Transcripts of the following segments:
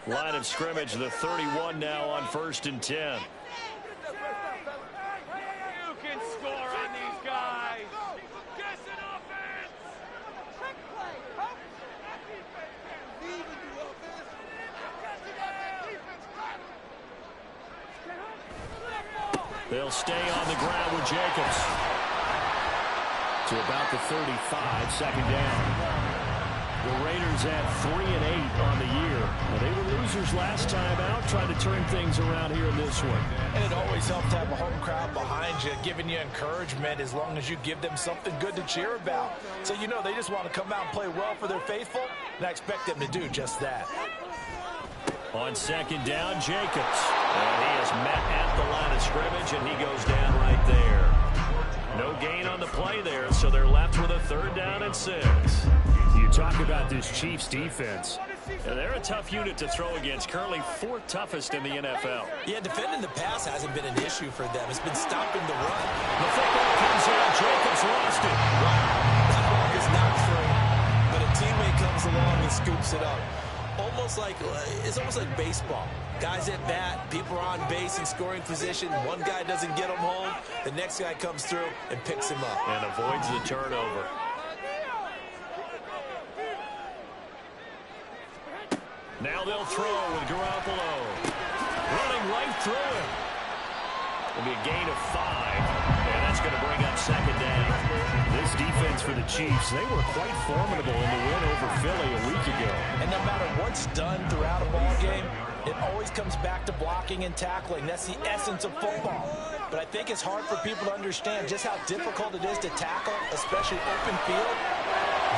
Line of scrimmage, the 31 now on 1st and 10. You can score on these guys. Get an offense. They'll stay on the ground with Jacobs. To about the 35, second down. The Raiders at 3-8 on the year. Now, they were losers last time out, trying to turn things around here in this one. And it always helps to have a home crowd behind you, giving you encouragement as long as you give them something good to cheer about. So you know they just want to come out and play well for their faithful, and I expect them to do just that. On second down, Jacobs. And he is met at the line of scrimmage, and he goes down right there. No gain on the play there, so they're left with a 3rd down and 6. You talk about this Chiefs defense. And they're a tough unit to throw against, currently 4th toughest in the NFL. Yeah, defending the pass hasn't been an issue for them. It's been stopping the run. The football comes out. Jacobs lost it. Wow, that ball is not free, but a teammate comes along and scoops it up. It's almost like baseball. Guys at bat, people are on base in scoring position. One guy doesn't get him home. The next guy comes through and picks him up. And avoids the turnover. Now they'll throw with Garoppolo. Running right through him. It'll be a gain of 5. And that's going to bring up second down. This defense for the Chiefs, they were quite formidable in the win over Philly a week ago. And no matter what's done throughout a ball game, it always comes back to blocking and tackling. That's the essence of football. But I think it's hard for people to understand just how difficult it is to tackle, especially open field.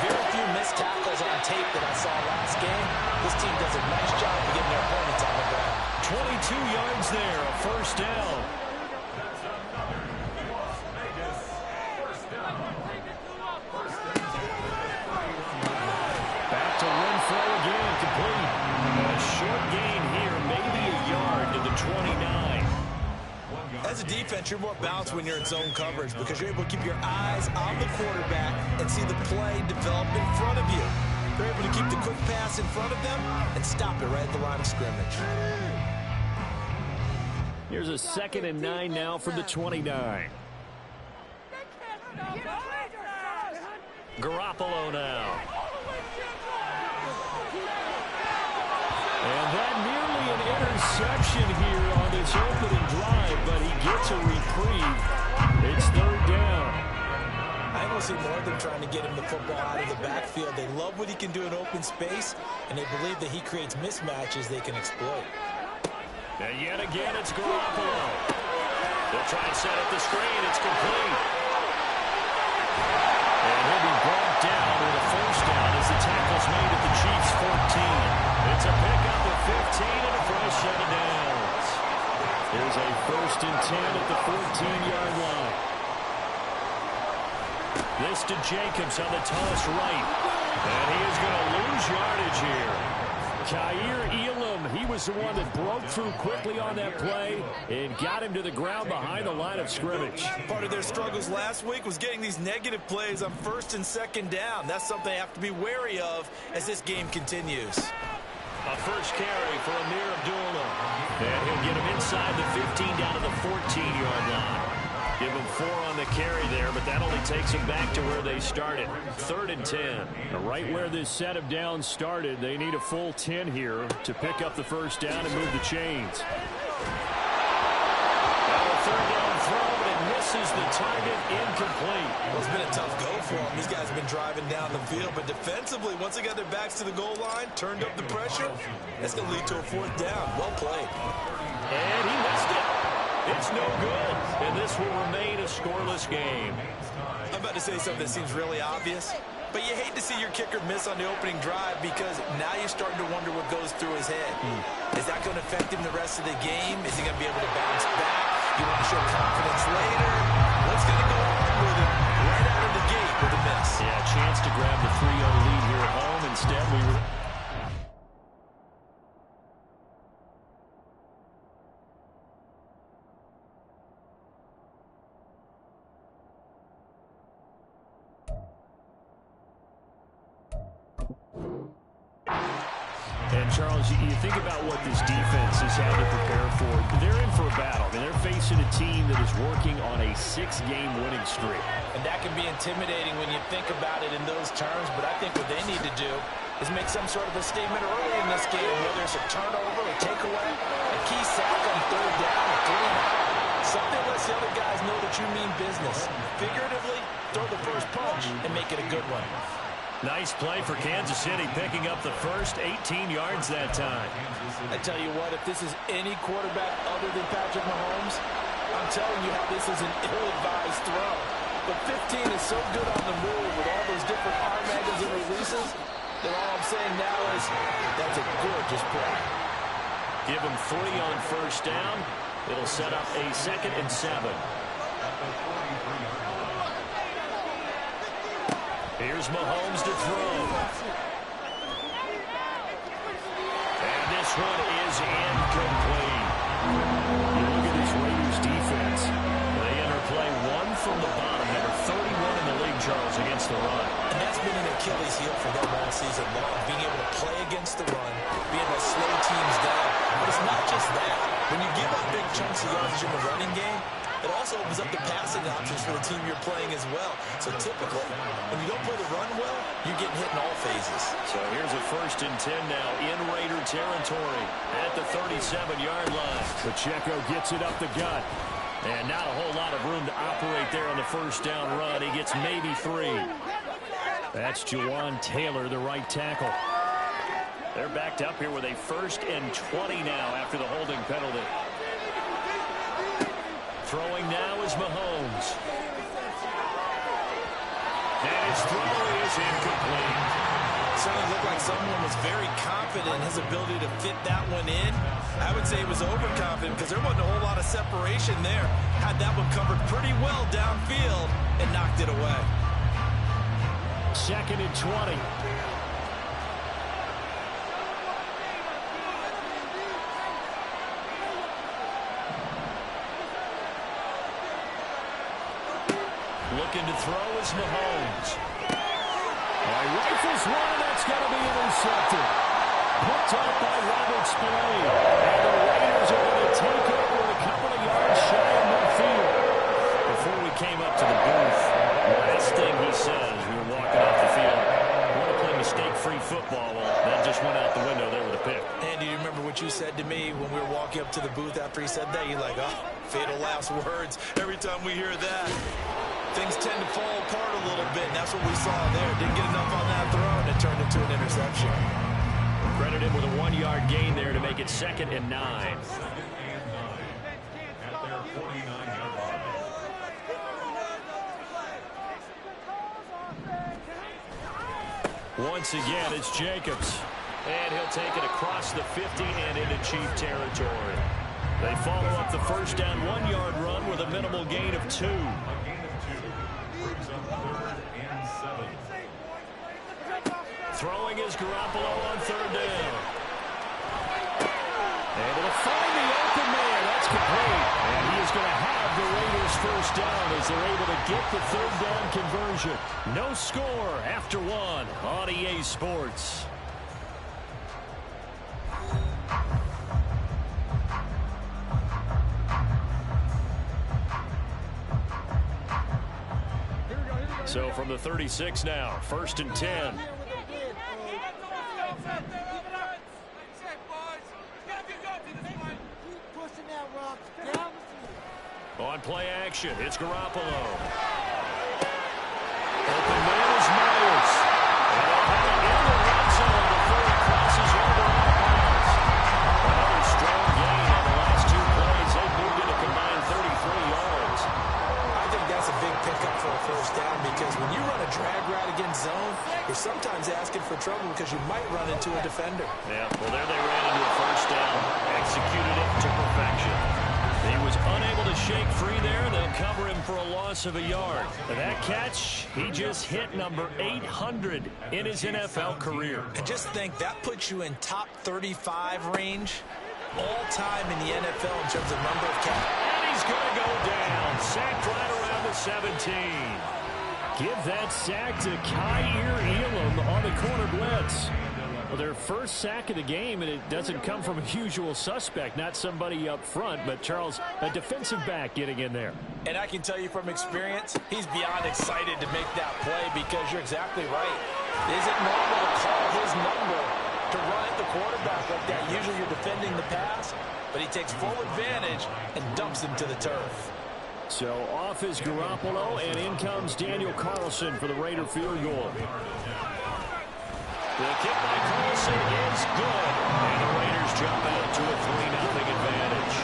Very few missed tackles on tape that I saw last game. This team does a nice job of getting their opponents on the ground. 22 yards there, a 1st down. Back to Renfro again, complete. A short gain here, maybe a yard to the 29. As a defense, you're more balanced when you're in zone coverage because you're able to keep your eyes on the quarterback and see the play develop in front of you. They're able to keep the quick pass in front of them and stop it right at the line of scrimmage. Here's a 2nd and 9 now from the 29. Garoppolo now. And that nearly an interception here on this opening drive, but he gets a reprieve. It's 3rd down. I don't see more of them trying to get him the football out of the backfield. They love what he can do in open space, and they believe that he creates mismatches they can exploit. And yet again, it's Garoppolo. They'll try and set up the screen. It's complete. And he'll be brought down with a 1st down as the tackle's made at the Chiefs' 14. It's a pickup of 15 and a fresh set of downs. Here's a 1st and 10 at the 14-yard line. This to Jacobs on the toss right. And he is going to lose yardage here. Kaiir Elam, he was the one that broke through quickly on that play and got him to the ground behind the line of scrimmage. Part of their struggles last week was getting these negative plays on 1st and 2nd down. That's something they have to be wary of as this game continues. A first carry for Amir Abdullah. And he'll get him inside the 15 down to the 14-yard line. Give him 4 on the carry there, but that only takes him back to where they started. 3rd and 10. Right where this set of downs started, they need a full 10 here to pick up the 1st down and move the chains. Now a 3rd down throw, but it misses the target, incomplete. Well, it's been a tough go for them. These guys have been driving down the field, but defensively, once they got their backs to the goal line, turned up the pressure, that's going to lead to a 4th down. Well played. And he missed it. It's no good, and this will remain a scoreless game. I'm about to say something that seems really obvious, but you hate to see your kicker miss on the opening drive because now you're starting to wonder what goes through his head. Is that going to affect him the rest of the game? Is he going to be able to bounce back? You want to show confidence later? What's going to go on with him right out of the gate with a miss? Yeah, a chance to grab the 3-0 lead here at home. Instead, we were... Charles, you think about what this defense has had to prepare for. They're in for a battle. I mean, they're facing a team that is working on a 6-game winning streak. And that can be intimidating when you think about it in those terms, but I think what they need to do is make some sort of a statement early in this game, whether it's a turnover, a takeaway, a key sack on third down, a 3-and-out. Something lets the other guys know that you mean business. Figuratively, throw the first punch and make it a good one. Nice play for Kansas City, picking up the first 18 yards that time. I tell you what, if this is any quarterback other than Patrick Mahomes, I'm telling you how this is an ill-advised throw. But 15 is so good on the move with all those different arm angles and releases that all I'm saying now is that's a gorgeous play. Give him 3 on first down. It'll set up a 2nd and 7. Here's Mahomes to throw. And this one is incomplete. You look at this Raiders defense. They enter play 1 from the bottom. They're 31 in the league, Charles, against the run. And that's been an Achilles heel for them all season long, being able to play against the run, being able to slow teams down. But it's not just that. When you give up big chunks of yardage in the running game, it also opens up the passing options for the team you're playing as well. So typically, when you don't play the run well, you're getting hit in all phases. So here's a 1st and 10 now in Raider territory at the 37-yard line. Pacheco gets it up the gut. And not a whole lot of room to operate there on the first down run. He gets maybe 3. That's Jawan Taylor, the right tackle. They're backed up here with a 1st and 20 now after the holding penalty. Throwing now is Mahomes. And his throw is incomplete. Certainly looked like someone was very confident in his ability to fit that one in. I would say he was overconfident because there wasn't a whole lot of separation there. Had that one covered pretty well downfield and knocked it away. 2nd and 20. Looking to throw is Mahomes. Rifles one, that's going to be intercepted. Picked up by Robert Spillane. And the Raiders are going to take over a couple of yards shy of midfield. Before we came up to the booth, last thing he said as we were walking off the field, I want to play mistake-free football. Well, that just went out the window there with a pick. Andy, you remember what you said to me when we were walking up to the booth after he said that? You're like, oh, fatal last words. Every time we hear that, things tend to fall apart a little bit, and that's what we saw there. Didn't get enough on that throw, and it turned into an interception. Credit him with a 1-yard gain there to make it 2nd and 9. Once again, it's Jacobs. And he'll take it across the 50 and into Chief territory. They follow up the first down 1-yard run with a minimal gain of 2. Throwing is Garoppolo on 3rd down. Able to find the open man. That's complete. And he is going to have the Raiders first down as they're able to get the 3rd down conversion. No score after 1 on EA Sports. So from the 36 now, 1st and 10. On play action, it's Garoppolo. Open man is Myers. And they'll have it in the red zone before he crosses over on the pass. Another strong gain on the last 2 plays. They've moved it a combined 33 yards. I think that's a big pickup for a first down because when you run a drag route against zone, you're sometimes asking for trouble because you might run into a defender. Yeah, well, there they ran into a first down. Executed it to perfection. He was unable to shake free there. They'll cover him for a loss of a yard. And that catch, he just hit number 800 in his NFL career. And just think, that puts you in top 35 range all-time in the NFL in terms of number of catches. And he's going to go down. Sacked right around the 17. Give that sack to Kaiir Elam on the corner blitz. Well, their first sack of the game, and it doesn't come from a usual suspect, not somebody up front, but Charles, a defensive back getting in there. And I can tell you from experience, he's beyond excited to make that play because you're exactly right. Is it normal to call his number to run at the quarterback like that? Usually you're defending the pass, but he takes full advantage and dumps him to the turf. So off is Garoppolo, and in comes Daniel Carlson for the Raider field goal. The kick by Carlson is good, and the Raiders jump out to a 3-0 advantage.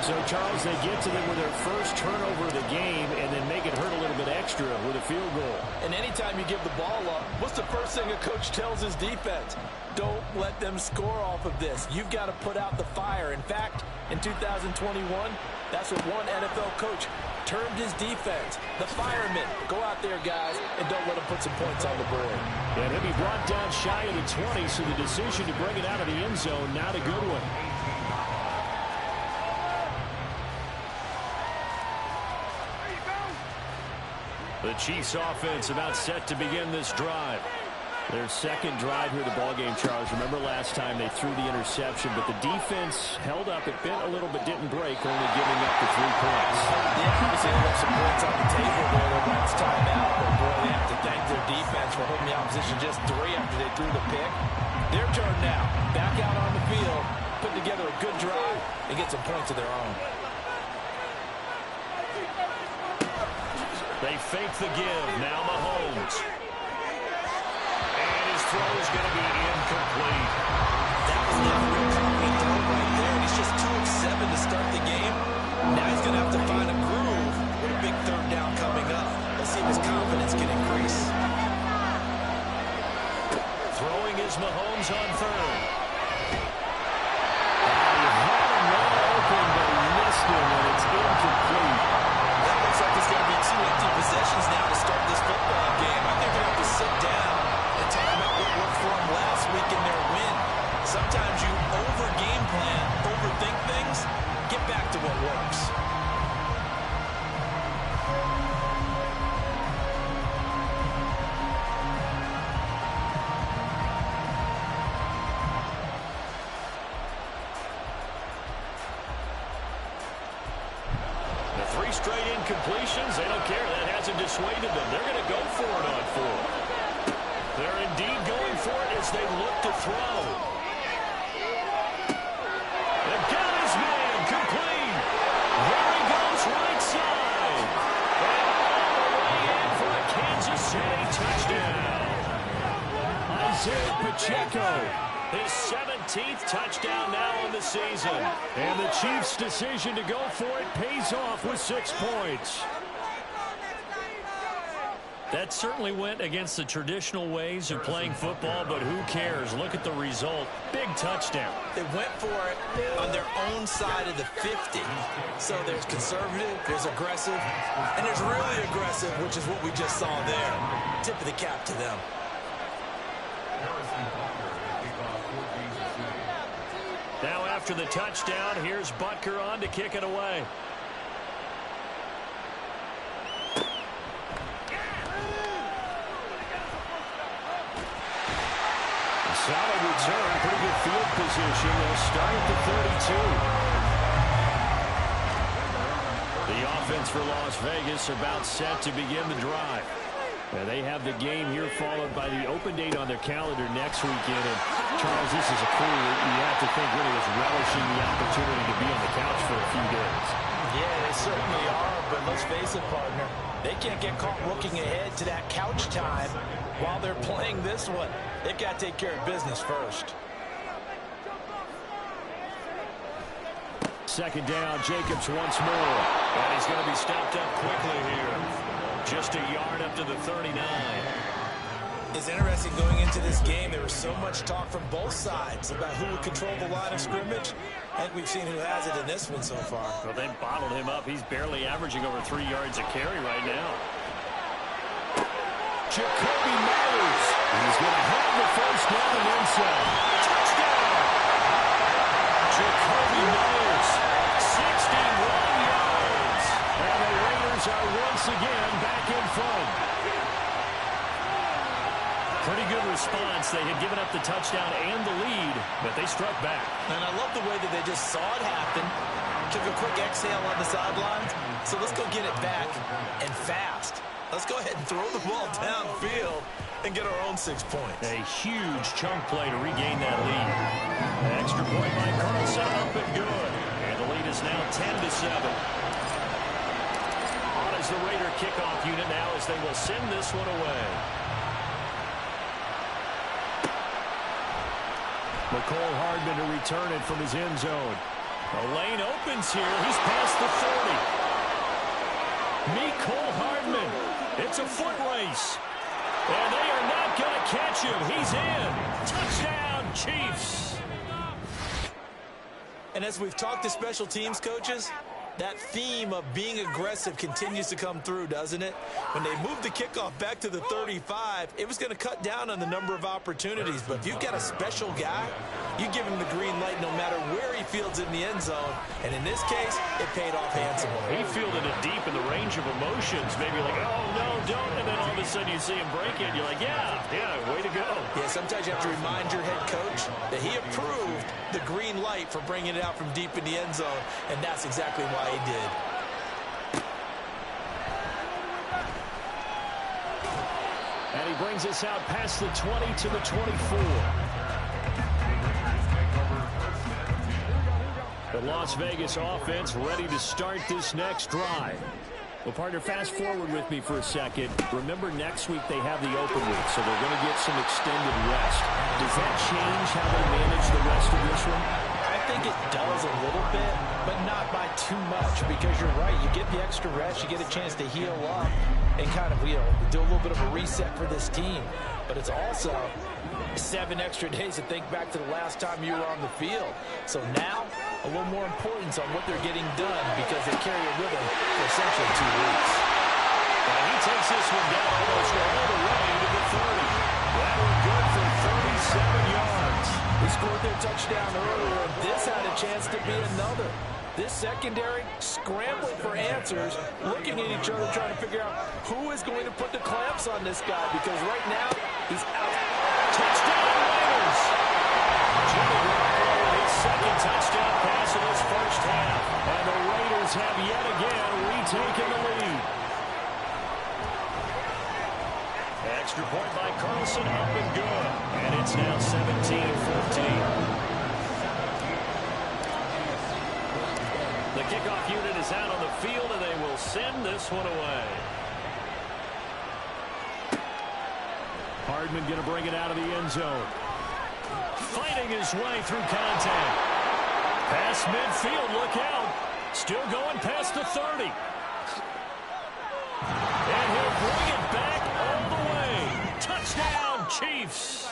So, Charles, they get to them with their first turnover of the game and then make it hurt a little bit extra with a field goal. And anytime you give the ball up, what's the first thing a coach tells his defense? Don't let them score off of this. You've got to put out the fire. In fact, in 2021, that's what one NFL coach termed his defense. The firemen. Go out there, guys, and don't let them put some points on the board. And he'll be brought down shy of the 20, so the decision to bring it out of the end zone, not a good one. The Chiefs offense about set to begin this drive. Their second drive here of the ballgame, Charles. Remember last time they threw the interception, but the defense held up. It bent a little but didn't break, only giving up the 3 points. Yeah, obviously they left some points on the table there. Their last time out, but boy, they have to thank their defense for holding the opposition just 3 after they threw the pick. Their turn now. Back out on the field, put together a good drive, and get some points of their own. They fake the give. Now Mahomes. And his throw is going to be incomplete. That was not a real confident throw right there. And he's just 2 of 7 to start the game. Now he's going to have to find a groove with a big third down coming up. Let's see if his confidence can increase. Throwing is Mahomes on third. He had him wide open, but he missed him, and it's incomplete. That looks like there's going to be 2 empty possessions now to start this football game. I think they're going to have to sit down and talk about what worked for them last week in their win. Sometimes you over-game plan, overthink things, get back to what works. Straight incompletions. They don't care. That hasn't dissuaded them. They're going to go for it on 4. They're indeed going for it as they look to throw. They've got his man complete. There he goes right side. And all the way in for a Kansas City touchdown. Isaiah Pacheco. His 17th touchdown now on the season. And the Chiefs' decision to go for it pays off with 6 points. That certainly went against the traditional ways of playing football, but who cares? Look at the result. Big touchdown. They went for it on their own side of the 50. So there's conservative, there's aggressive, and there's really aggressive, which is what we just saw there. Tip of the cap to them. Now after the touchdown, here's Butker on to kick it away. Solid return, pretty good field position. They'll start at the 32. The offense for Las Vegas about set to begin the drive. They have the game here followed by the open date on their calendar next weekend. And Charles, this is a crew that you have to think really is relishing the opportunity to be on the couch for a few days. Yeah, they certainly are, but let's face it, partner. They can't get caught looking ahead to that couch time while they're playing this one. They've got to take care of business first. Second down, Jacobs once more. And he's going to be stopped up quickly here. Just a yard up to the 39. It's interesting going into this game. There was so much talk from both sides about who would control the line of scrimmage. I think we've seen who has it in this one so far. Well, they bottled him up. He's barely averaging over 3 yards a carry right now. Jacoby Myers. He's going to have the first down and then some. Touchdown! Jacoby Myers, 61 yards. And the Raiders are once again back in front. Pretty good response. They had given up the touchdown and the lead, but they struck back. And I love the way that they just saw it happen, took a quick exhale on the sidelines. So let's go get it back and fast. Let's go ahead and throw the ball downfield and get our own 6 points. A huge chunk play to regain that lead. An extra point by Carlson, up and good. And the lead is now 10-7. On is the Raider kickoff unit now as they will send this one away. McCole Hardman to return it from his end zone. The lane opens here. He's past the 40. McCole Hardman. It's a foot race. And they are not going to catch him. He's in. Touchdown, Chiefs. And as we've talked to special teams coaches, that theme of being aggressive continues to come through, doesn't it? When they moved the kickoff back to the 35, it was going to cut down on the number of opportunities. But if you've got a special guy, you give him the green light no matter where he fields in the end zone. And in this case, it paid off handsomely. He fielded it deep in the range of emotions. Maybe like, oh, no, don't. And then all of a sudden you see him break it. You're like, yeah, way to go. Yeah, sometimes you have to remind your head coach that he approved the green light for bringing it out from deep in the end zone. And that's exactly why he did. And he brings us out past the 20 to the 24. The Las Vegas offense ready to start this next drive. Well, partner, fast forward with me for a second. Remember, next week they have the open week, so they're going to get some extended rest. Does that change how they manage the rest of this one? I think it does a little bit, but not by too much, because you're right. You get the extra rest, you get a chance to heal up and kind of, do a little bit of a reset for this team. But it's also 7 extra days to think back to the last time you were on the field. So now, a little more importance on what they're getting done because they carry it with them for essentially 2 weeks. And he takes this one down almost all the way to the 30. That one good for 37 yards. They scored their touchdown earlier, and this had a chance to be another. This secondary scrambling for answers, looking at each other, trying to figure out who is going to put the clamps on this guy, because right now, he's out. Touchdown, Raiders! Jimmy Garoppolo with his second touchdown pass in his first half. And the Raiders have yet again retaken the lead. Extra point by Carlson, up and good. And it's now 17-14. The kickoff unit is out on the field, and they will send this one away. Hardman going to bring it out of the end zone. Fighting his way through contact. Past midfield, look out. Still going past the 30. And he'll bring it back all the way. Touchdown, Chiefs.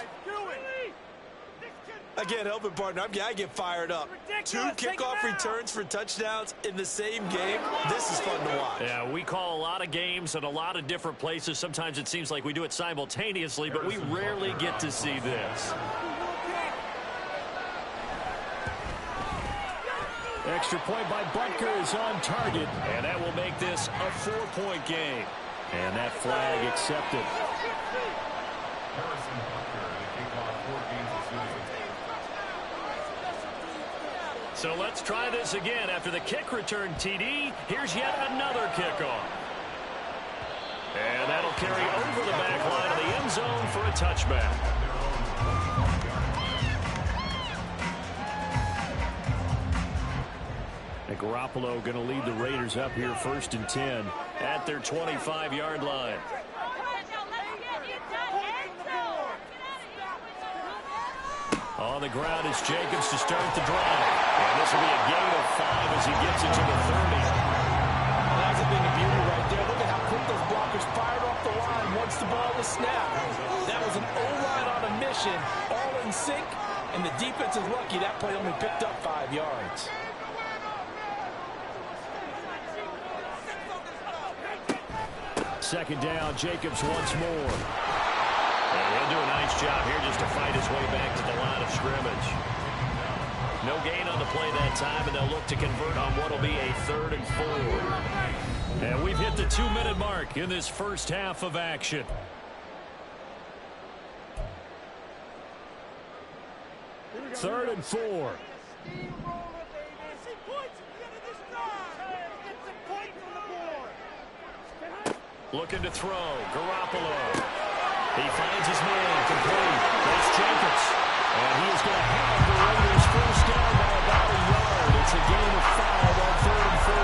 I can't help it, partner. I get fired up. 2 kickoff returns for touchdowns in the same game. This is fun to watch. Yeah, we call a lot of games in a lot of different places. Sometimes it seems like we do it simultaneously, but we rarely get to see this. Extra point by Butker is on target, and that will make this a 4-point game. And that flag accepted. So let's try this again. After the kick return TD, here's yet another kickoff. And that'll carry over the back line of the end zone for a touchback. And Garoppolo going to lead the Raiders up here 1st and 10 at their 25-yard line. On the ground is Jacobs to start the drive. And this will be a gain of 5 as he gets it to the 30. That's a thing of beauty right there. Look at how quick those blockers fired off the line once the ball was snapped. That was an O-line on a mission, all in sync, and the defense is lucky that play only picked up 5 yards. Second down, Jacobs once more. And he'll do a nice job here just to fight his way back to the line of scrimmage. No gain on the play that time, and they'll look to convert on what will be a 3rd and 4. And we've hit the 2-minute mark in this first half of action. 3rd and 4. Looking to throw. Garoppolo. He finds his man. Complete. That's Jacobs. And he is going to have the Raiders first down by about a yard. It's a gain of 5 on 3rd and 4.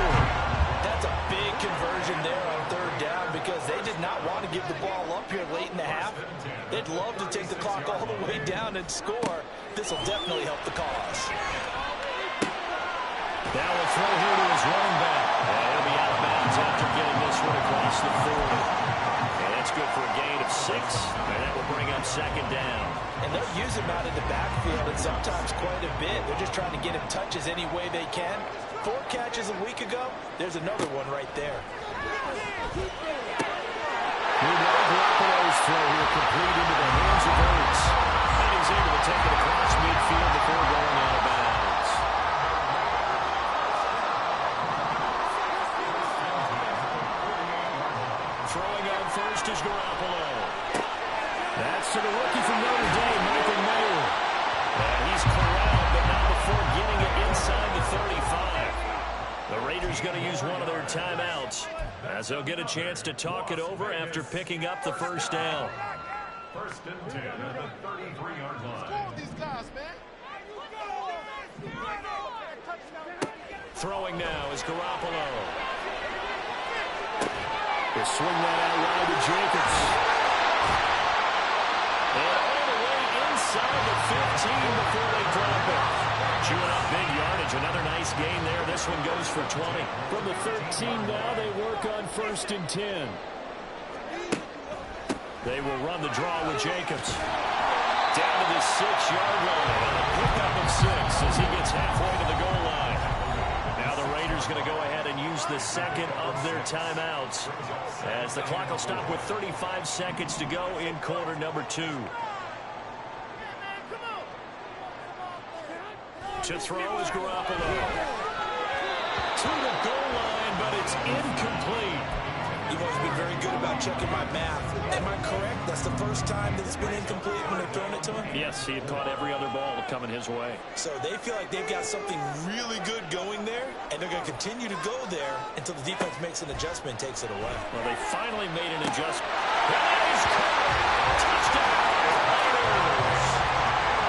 That's a big conversion there on 3rd down because they did not want to give the ball up here late in the half. They'd love to take the clock all the way down and score. This will definitely help the cause. Now a throw here to his running back. And he'll be out of bounds after getting this one across the 40. And that's good for a gain of 6. And that will bring up 2nd down. And they'll use him out in the backfield and sometimes quite a bit. They're just trying to get him touches any way they can. 4 catches a week ago. There's another one right there. Garoppolo's throw here complete into the hands of Hurts. And he's able to take it across midfield before going out of bounds. Throwing on first is Garoppolo. That's to the rookie from Notre Dame, Michael Mayer. And he's corralled, but not before getting it inside the 35. The Raiders going to use one of their timeouts as they'll get a chance to talk it over after picking up the first down. 1st and 10 at the 33-yard line. Throwing now is Garoppolo. They swing that out wide to Jacobs. And all the way inside the 15 before they drop it. Chewing up big yardage. Another nice gain there. This one goes for 20. From the 13 now, they work on 1st and 10. They will run the draw with Jacobs. Down to the 6-yard line. On a pickup of 6 as he gets halfway to the goal line. Now the Raiders going to go ahead and use the 2nd of their timeouts as the clock will stop with 35 seconds to go in quarter number 2. To throw is Garoppolo. To the goal line, but it's incomplete. You've always been very good about checking my math. Am I correct? That's the first time that it's been incomplete when they've thrown it to him? Yes, he had caught every other ball coming his way. So they feel like they've got something really good going there, and they're going to continue to go there until the defense makes an adjustment and takes it away. Well, they finally made an adjustment. That is caught. Touchdown, Raiders.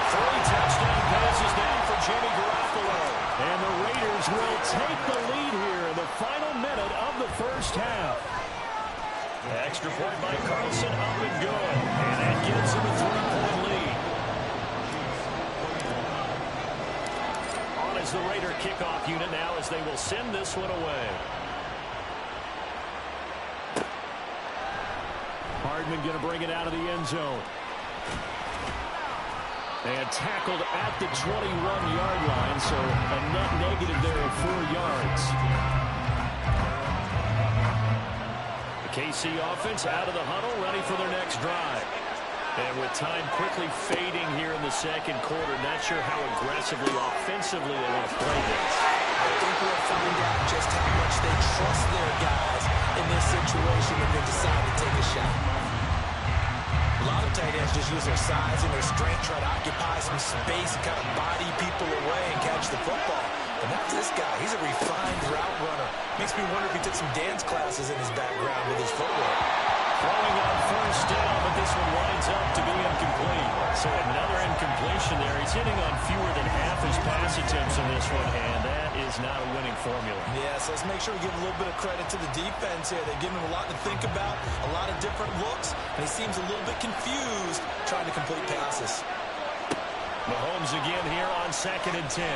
3 touchdown passes now for Jimmy Garoppolo. And the Raiders will take the lead here in the final minute of the first half. Extra point by Carlson, up and good. And that gives him a 3-point lead. On is the Raider kickoff unit now as they will send this one away. Hardman going to bring it out of the end zone. And tackled at the 21-yard line, so a net negative there of 4 yards. KC offense out of the huddle, ready for their next drive. And with time quickly fading here in the second quarter, not sure how aggressively, offensively they want to play this. I think we'll find out just how much they trust their guys in this situation when they decide to take a shot. A lot of tight ends just use their size and their strength, try to occupy some space, kind of body people away and catch the football. But not this guy. He's a refined route runner. Makes me wonder if he took some dance classes in his background with his footwork. Throwing on first down, but this one winds up to be incomplete. So another incompletion there. He's hitting on fewer than half his pass attempts in this one, and that is not a winning formula. Yeah, so let's make sure we give a little bit of credit to the defense here. They've given him a lot to think about, a lot of different looks, and he seems a little bit confused trying to complete passes. Mahomes again here on 2nd and 10.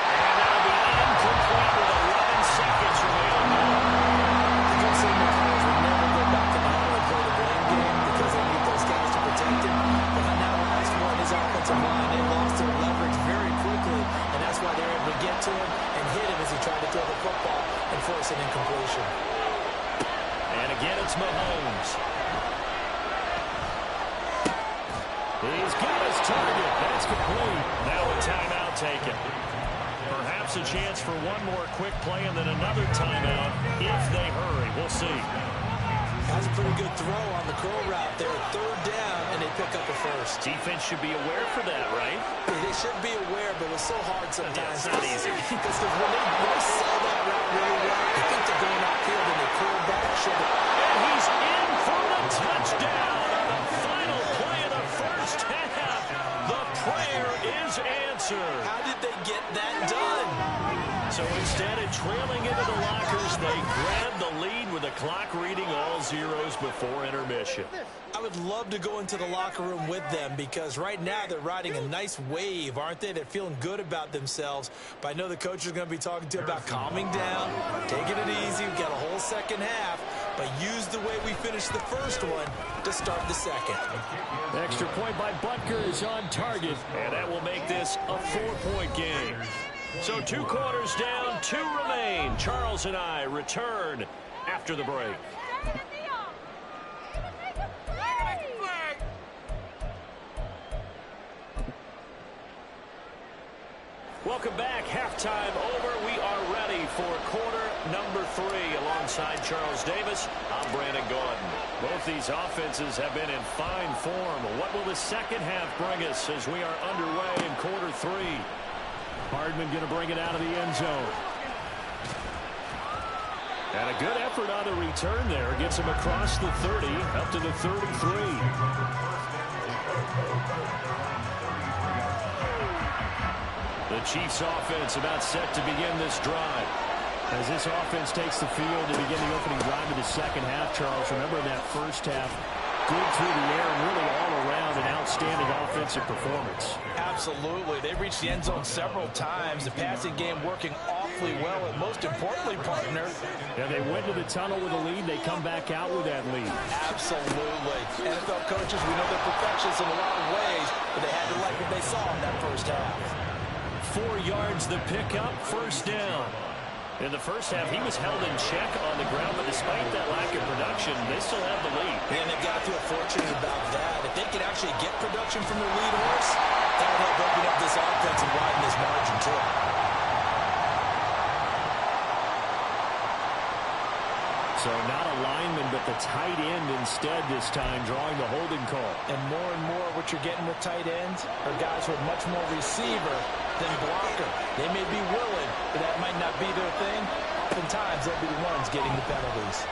And that'll be incomplete with 11 seconds remaining. The good signal players will never go back to the huddle and play the blame game because they need those guys to protect him. But on that last one, his offensive line, they lost their leverage very quickly, and that's why they're able to get to him and hit him as he tried to throw the football and force an incompletion. And again, it's Mahomes. He's got his target. That's complete. Now a timeout taken. Perhaps a chance for one more quick play and then another timeout if they hurry. We'll see. That's a pretty good throw on the curl route there. Third down, and they pick up a first. Defense should be aware for that, right? They should be aware, but it's so hard sometimes. It's not easy. Because when they sell that route really well, they think they're going upfield, and they pull back. And he's in for the touchdown on the final play of the first half. The prayer is answered. How did they get that done? So instead of trailing into the lockers, they grab the lead with the clock reading all zeros before intermission. I would love to go into the locker room with them because right now they're riding a nice wave, aren't they? They're feeling good about themselves. But I know the coach is going to be talking to them about calming down, taking it easy. We've got a whole second half, but use the way we finished the first one to start the second. Extra point by Butker is on target, and that will make this a 4-point game. So 2 quarters down, 2 remain. Charles and I return after the break. Welcome back. Halftime over. We are ready for quarter number 3. Alongside Charles Davis, I'm Brandon Gaudin. Both these offenses have been in fine form. What will the second half bring us as we are underway in quarter 3? Hardman going to bring it out of the end zone. And a good effort on the return there. Gets him across the 30, up to the 33. The Chiefs offense about set to begin this drive. As this offense takes the field to begin the opening drive of the second half, Charles, remember that first half, good through the air and really all around an outstanding offensive performance. Absolutely. They reached the end zone several times. The passing game working awfully well, and most importantly, partner. Yeah, they went to the tunnel with a lead. They come back out with that lead. Absolutely. NFL coaches, we know they're perfectionists in a lot of ways, but they had to like what they saw in that first half. 4 yards the pickup, first down. In the first half, he was held in check on the ground, but despite that lack of production, they still have the lead. And they've got to feel fortunate about that. If they could actually get production from their lead horse, that would help open up this offense and widen this margin, too. So not a lineman, but the tight end instead this time, drawing the holding call. And more, what you're getting with tight ends are guys who are much more receiver than blocker. They may be willing, but that might not be their thing. Oftentimes, they'll be the ones getting the penalties.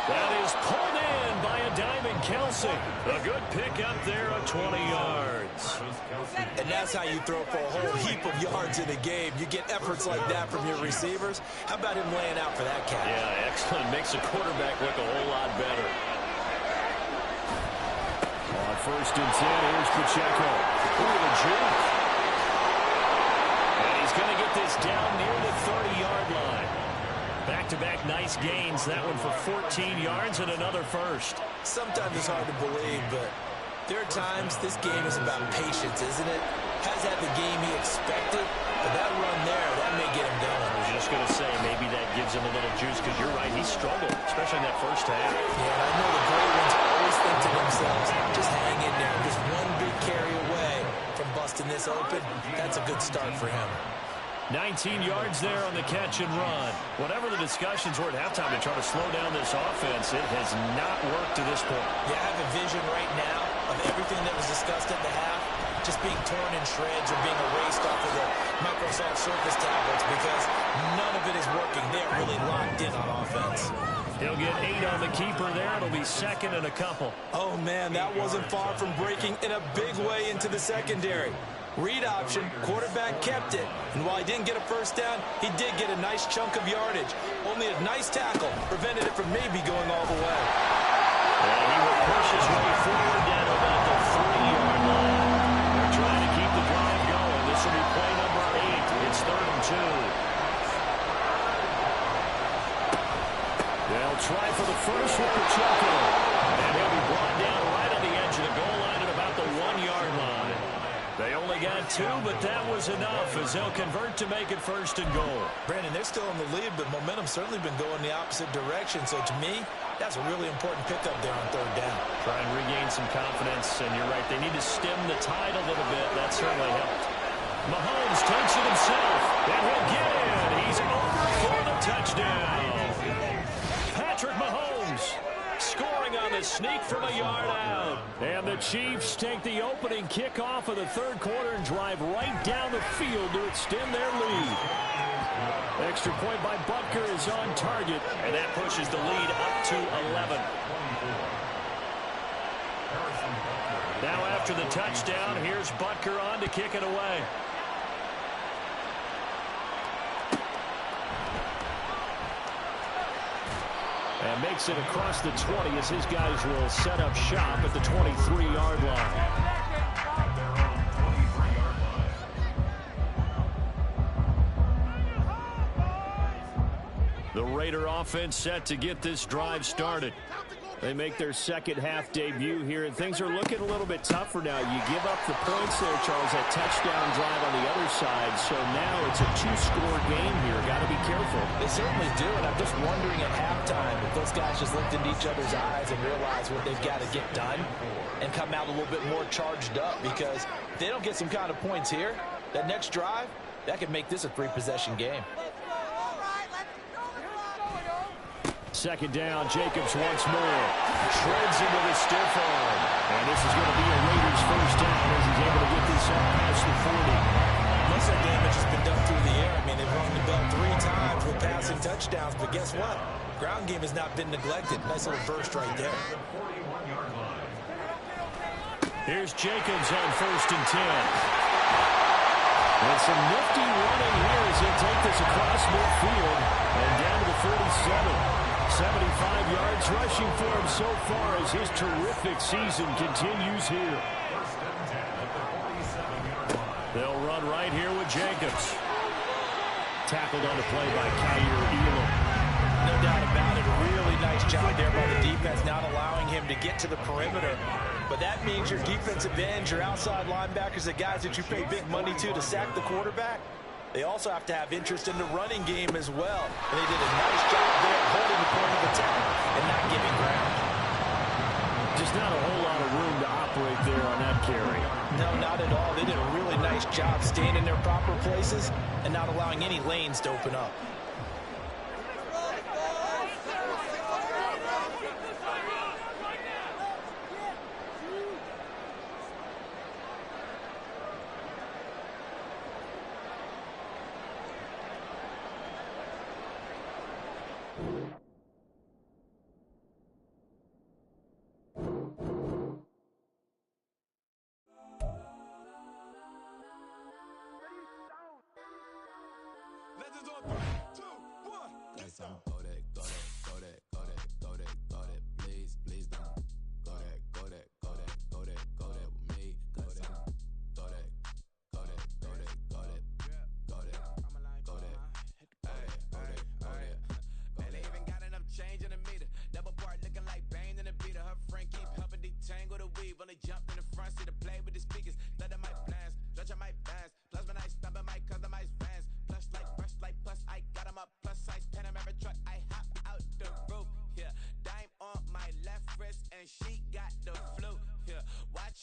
That is pulled in by a Diamond Kelsey. A good pickup there of 20 yards. And that's how you throw for a whole heap of yards in a game. You get efforts like that from your receivers. How about him laying out for that catch? Yeah, excellent. Makes the quarterback look a whole lot better. On 1st and 10, here's Pacheco. Ooh, the juke. And he's going to get this down near the 30-yard line. Back-to-back nice gains. That one for 14 yards and another first. Sometimes it's hard to believe, but there are times this game is about patience, isn't it? Has had the game he expected, but that run there, that may get him going. I was just going to say, maybe that gives him a little juice, because you're right, he struggled, especially in that first half. Yeah, and I know the great ones always think to themselves, just hang in there, just one big carry away from busting this open. That's a good start for him. 19 yards there on the catch and run. Whatever the discussions were at halftime to try to slow down this offense, it has not worked to this point. Yeah, I have a vision right now of everything that was discussed at the half just being torn in shreds or being erased off of the Microsoft Surface tablets because none of it is working. They're really locked in on offense. He'll get 8 on the keeper there. It'll be second and a couple. Oh, man, that wasn't far from breaking in a big way into the secondary. Read option, quarterback kept it. And while he didn't get a first down, he did get a nice chunk of yardage. Only a nice tackle prevented it from maybe going all the way. And he will push his way forward down about the 3-yard line. They're trying to keep the drive going. This will be play number 8. It's 3rd and 2. They'll try for the first with Pacheco. And he'll be brought down right on the edge of the goal line at about the 1-yard line. They only got 2, but that was enough as they'll convert to make it 1st and goal. Brandon, they're still in the lead, but momentum's certainly been going the opposite direction. So to me, that's a really important pickup there on 3rd down. Try and regain some confidence, and you're right, they need to stem the tide a little bit. That certainly helped. Mahomes takes it himself, and he'll get in. He's over for the touchdown. Patrick Mahomes scoring on the sneak from a yard out. And the Chiefs take the opening kickoff of the third quarter and drive right down the field to extend their lead. Extra point by Butker is on target, and that pushes the lead up to 11. Now after the touchdown, here's Butker on to kick it away. And makes it across the 20 as his guys will set up shop at the 23-yard line. The Raider offense set to get this drive started. They make their second half debut here, and things are looking a little bit tougher now. You give up the points there, Charles, that touchdown drive on the other side, so now it's a two-score game here. Got to be careful. They certainly do, and I'm just wondering at halftime if those guys just looked into each other's eyes and realized what they've got to get done and come out a little bit more charged up, because if they don't get some kind of points here, that next drive, that could make this a three-possession game. Second down, Jacobs once more. Treads into the stiff arm. And this is going to be a Raiders first down as he's able to get this up past the 40. Most of the damage has been done through the air. I mean, they've rung the bell 3 times with passing touchdowns, but guess what? Ground game has not been neglected. Nice little burst right there. Here's Jacobs on first and 10. And some nifty running here as he'll take this across midfield and down to the 47. 75 yards rushing for him so far as his terrific season continues here. They'll run right here with Jacobs. Tackled on the play by Kaiir Elam. No doubt about it. A really nice job there by the defense, not allowing him to get to the perimeter. But that means your defensive ends, your outside linebackers, the guys that you pay big money to sack the quarterback, they also have to have interest in the running game as well. And they did a nice job there holding the point of attack and not giving ground. Just not a whole lot of room to operate there on that carry. No, not at all. They did a really nice job staying in their proper places and not allowing any lanes to open up.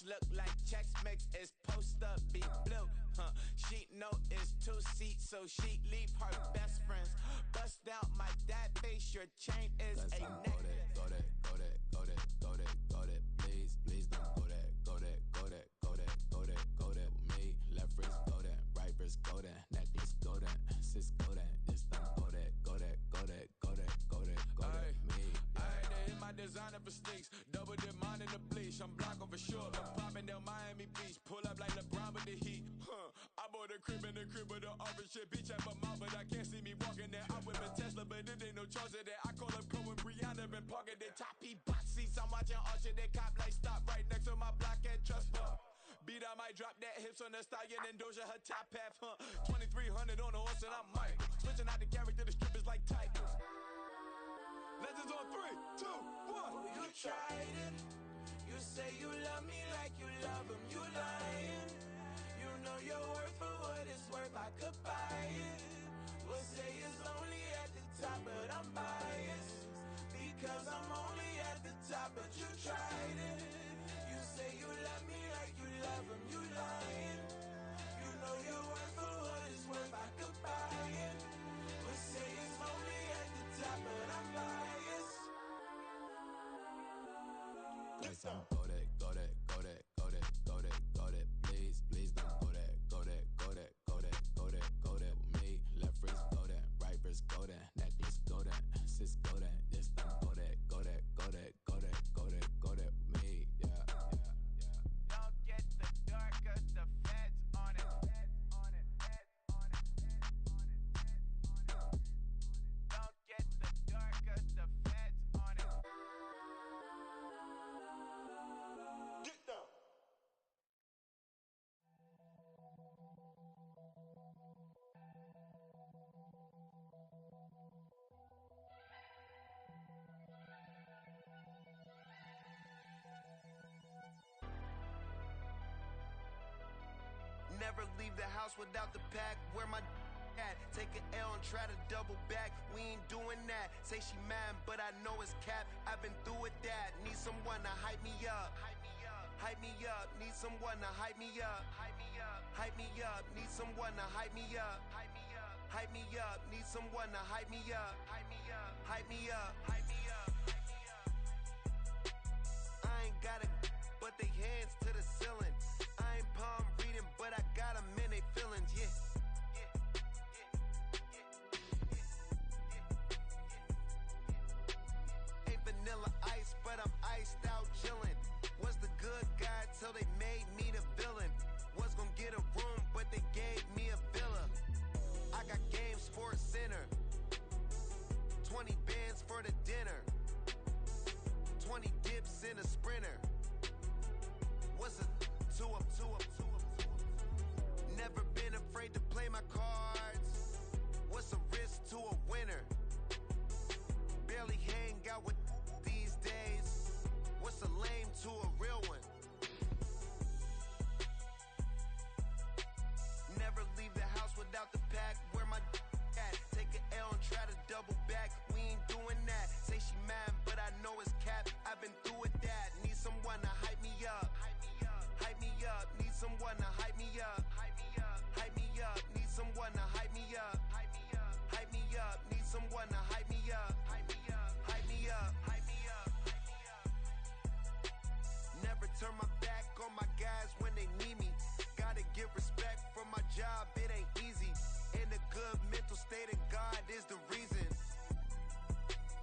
Look like Chex Mix is post up be blue. She know it's 2 seats, so she leave her best friends. Bust down my dad face, your chain is a neck. Go that, please, please don't go that, go that with me. Left wrist go that, right wrist go that, necklace go that, sis go that, this don't go that me. I hit my designer for sneaks, double the mine in the bleach. I'm blocking for sure. I'm popping down Miami Beach, pull up like LeBron with the heat. I bought a crib in the crib with the orange shit. Bitch at my mouth, but I can't see me walking there. I'm with a Tesla, but it ain't no charge of that. I call up Cohen, Brianna, been parking the top box seats. I'm watching Archer, they cop like stop right next to my block at Trust Bar. Beat, I might drop that hips on the stallion and Doja her top half. 2300 on the horse and I'm Mike. Switching out the character, the strip is like Tigers. Legends on 3, 2, 1. You tried it. You say you love me like you love him. You lying. You know your worth for what it's worth. I could buy it. We'll say it's only at the top, but I'm biased because I'm only at the top. But you tried it. You say you love me like you love him. You lying. You know your worth for what it's worth. I could buy it. We'll say it's only at the top, but I'm biased nice. I'm go that, go that, go that, go that, go that, go that. Please, please don't go that, go that, go that, go that, go that, go that with me. Left wrist go that, right wrist go that, necklace go that, sis go that, this don't go that, go that, go that, go that, go that, go that with me. Yeah, yeah, yeah. Don't get the dark 'cause the feds on it. Don't get the dark 'cause the feds on it. Get down. Never leave the house without the pack. Where my at? Take an L and try to double back. We ain't doing that. Say she mad, but I know it's cap. I've been through with that. Need someone to hype me up. Hype me up. Need someone to hype me up. Hype me up. Need someone to hype me up. Hype me up. Need someone to hype me up. Hype me up. I ain't got it, but they hands to the ceiling. I ain't palm reading, but I got them in they feelings, yeah. Ain't vanilla ice, but I'm iced out chillin'. Was the good guy till they made me the villain. Was gonna get a room, but they gave me a villa. I got Game Sports Center. 20 bands for the dinner. 20 dips in a Sprinter. What's a two up? Never been afraid to play my cards. What's a risk to a winner? Barely hang out with these days. What's a lame to a real one? Never leave the house without the pack. Where my at? Take an L and try to double back. We ain't doing that. Say she mad, but I know it's cap. I've been through with that. Need someone to hype me up. Hype me up. Need someone to hype me up. Hype me up. Need someone to hype me up. Hype me up. Need someone to hype me up. Hype me up. Never turn my back on my guys when they need me. Gotta give respect for my job, it ain't easy. In a good mental state, and God is the reason.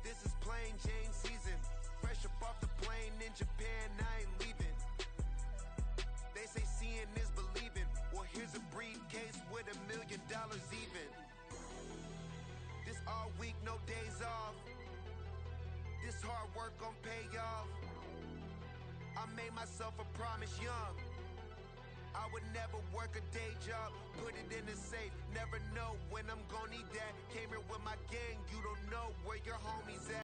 This is plain Jane season. Fresh up off the plane in Japan, I ain't leaving. They say seeing is believing. Well, here's a briefcase with $1 million even. This all week, no days off. This hard work gon' pay off. I made myself a promise young. I would never work a day job, put it in the safe. Never know when I'm gonna